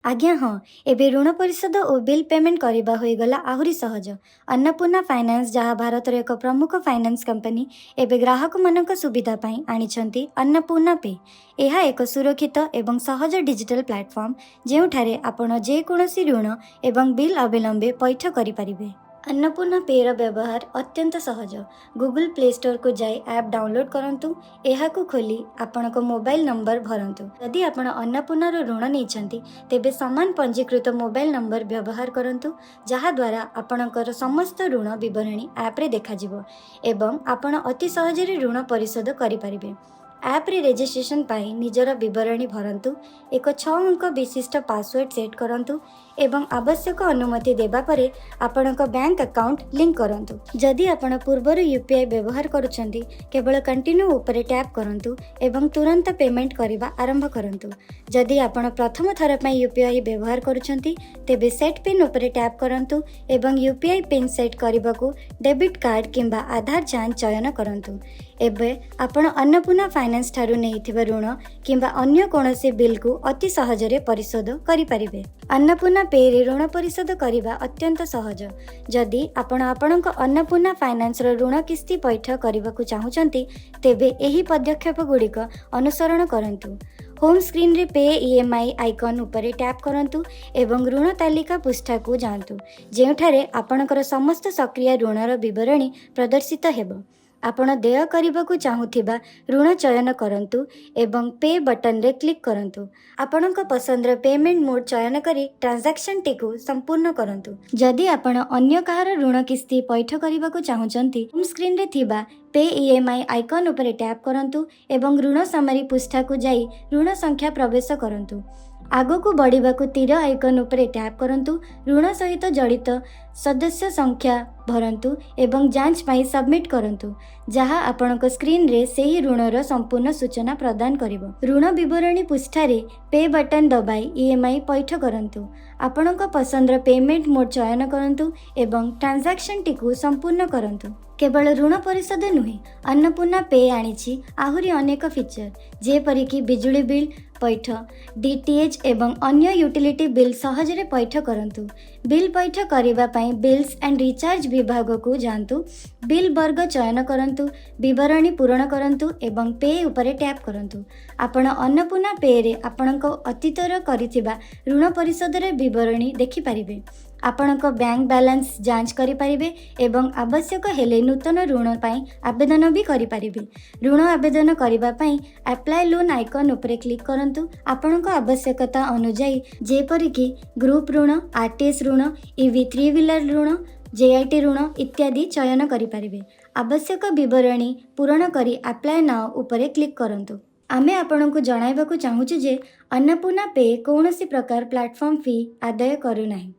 आज्ञा हाँ, एबे ऋण परिशोध और बिल पेमेंट करबा होईगला आहुरी सहज। अन्नपूर्णा फाइनान्स जहाँ भारतर एक प्रमुख फाइनान्स कंपनी एबे ग्राहक मानक सुविधा पाई आनिछंती अन्नपूर्णा पे। यह एक सुरक्षित एवं सहज डिजिटल प्लेटफॉर्म जेउठारे आपण जे कोनोसी ऋण एवं बिल अविलंबे पैठ करि परिबे। अन्नपूर्णा पेर व्यवहार अत्यंत सहज। गूगल प्ले स्टोर को जाई ऐप डाउनलोड करंतु, एहाकु खोली आपणक मोबाइल नंबर भरंतु। यदि आपण अन्नपूर्णार ऋण नैछंती तेबे समान पंजीकृत मोबाइल नंबर व्यवहार करंतु, जहा द्वारा आपणकर समस्त ऋण विवरणी ऐप रे देखा जिवो एवं आपण अति सहजरे ऋण परिशोध करि परिबे। ऐप रे रजिस्ट्रेशन पाई निजर विवरणी भरंतु, एक 6 अंक विशिष्ट पासवर्ड सेट करंतु एवं आवश्यक अनुमति देबा परे आपणक बैंक अकाउंट लिंक करंतु। जदि आपण पूर्वर यूपीआई व्यवहार करूछंती केवल कंटिन्यू उपरे टैप करंतु एवं तुरंत पेमेंट करिबा आरंभ करंतु। जदि आपण प्रथम थर पई यूपीआई व्यवहार करूछंती तेबे सेट पिन उपरे टैप करंतु एवं यूपीआई पिन सेट करबाकू डेबिट कार्ड किंबा आधार जांच चयन करंतु। एबे आपण अन्नपूर्णा फाइनान्स ठारू नेइथिबा ऋण किंबा अन्य कोनोसी बिल को अति सहजरे परिशोध करि परिबे। अन्नपूर्णा पे रे ऋण परिशोध करिबा अत्यंत सहज। जदि आपण आपणक अन्नपूर्णा फाइनान्स रो ऋण किस्ती पैठ करिबाकू चाहुचंती तेबे एही पदक्षेप गुड़िक अनुसरण करंतु। होम स्क्रीन रे पे ईएमआई आइकन उपरे टैप करंतु एवं ऋण तालिका पृष्ठा को जांतु, जेउठारे आपणकर समस्त सक्रिय ऋणर विवरणी प्रदर्शित हेबो। आपण देय करिबाकू चाहुथिबा ऋण चयन करंतु एवं पे बटन रे क्लिक करंतु। आपणक पसंदर पेमेंट मोड चयन करी ट्रांजैक्शन टिकु संपूर्ण करंतु। जदि आपण अन्य काहार ऋण किस्ती पैठ करिबाकू चाहुचंती होम स्क्रीन रे थिबा पे ईएमआई आइकन उपरे टैप करंतु एवं ऋण सामरी पृष्ठा को जाई ऋण संख्या प्रवेश करंतु। आगकू बढ़िबाकू तीर आइकन उपरे टैप करंतु, ऋण सहित जड़ित सदस्य संख्या भरंतु एवं जांच पाई सबमिट करंतु, जहा आपणक स्क्रीन रे सेही ऋणर संपूर्ण सूचना प्रदान करिवो। ऋण विवरणी पृष्ठारे पे बटन दबाई ईएमआई पैठ करंतु। आपणक पसंदर पेमेंट मोड चयन करंतु एवं ट्रांजैक्शन टिकु संपूर्ण करंतु। केवल ऋण परिशोध नुहे, अन्नपूर्णा पे आनिछि आहुरी अनेक फीचर जेपरिकी बिजुली बिल पैठ, डीटीएच एवं अन्य यूटिलिटी बिल सहजरे पैठ करंतु। बिल पैठ करिबा पई बिल्स एंड रिचार्ज विभाग को जांतु, बिल वर्ग चयन करंतु, विवरणी पूरण करंतु एवं पे उपरे टैप करंतु। आपण अन्नपूर्णा पे रे आपणक अतीतर करिथिबा ऋण परिशोधर विवरणी देखि पारिबे। आपणक बैंक बैलेंस जांच करि पारिबे एवं आवश्यक हेले नूतन ऋण पाई आवेदन भी करि पारिबे। ऋण आवेदन करिबा पाई अप्लाई लोन आइकन उपरे क्लिक करंतु। आपणक आवश्यकता अनुसार जेपरिकी ग्रुप ऋण, आरटीएस ऋण, ईवी 3 व्हीलर ऋण, जेआईटी ऋण इत्यादि चयन करि पारिबे। आवश्यक विवरणी पूरण करी अप्लाई नाउ उपरे क्लिक करंतु। आमे आपणको जणाइबाकू चाहूछु जे अन्नपूर्णा पे कौनसी प्रकार प्लेटफॉर्म फी आदाय करू नाही,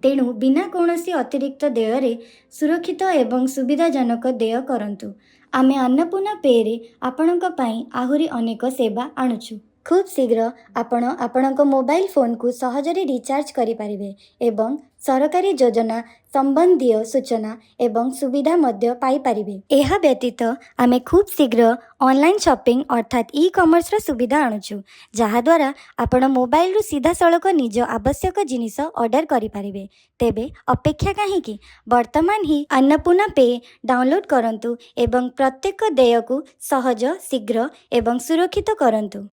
तेणु बिना कौनसी अतिरिक्त देय सुरक्षित एवं सुविधाजनक देय करंतु। आमे अन्नपूर्णा पे रे आपणक पई आहुरी अनेक सेवा आणुछु। खूब शीघ्र आपण आपणक मोबाइल फोन को सहजरे रिचार्ज करि पारिबे एवं सरकारी योजना संबंधी सूचना एवं सुविधा मध्य पाई पारिबे। एहा व्यतीत आमे खूब शीघ्र ऑनलाइन शॉपिंग अर्थात ई कॉमर्स रो सुविधा आणुछु, जहा द्वारा आपण मोबाइल रु सीधा सड़क निज आवश्यक जिनिस ऑर्डर करि पारिबे। तेबे अपेक्षा काहेकि, वर्तमान ही अन्नपूर्णा पे डाउनलोड करंतु एवं प्रत्येक देय को सहज, शीघ्र एवं सुरक्षित करंतु।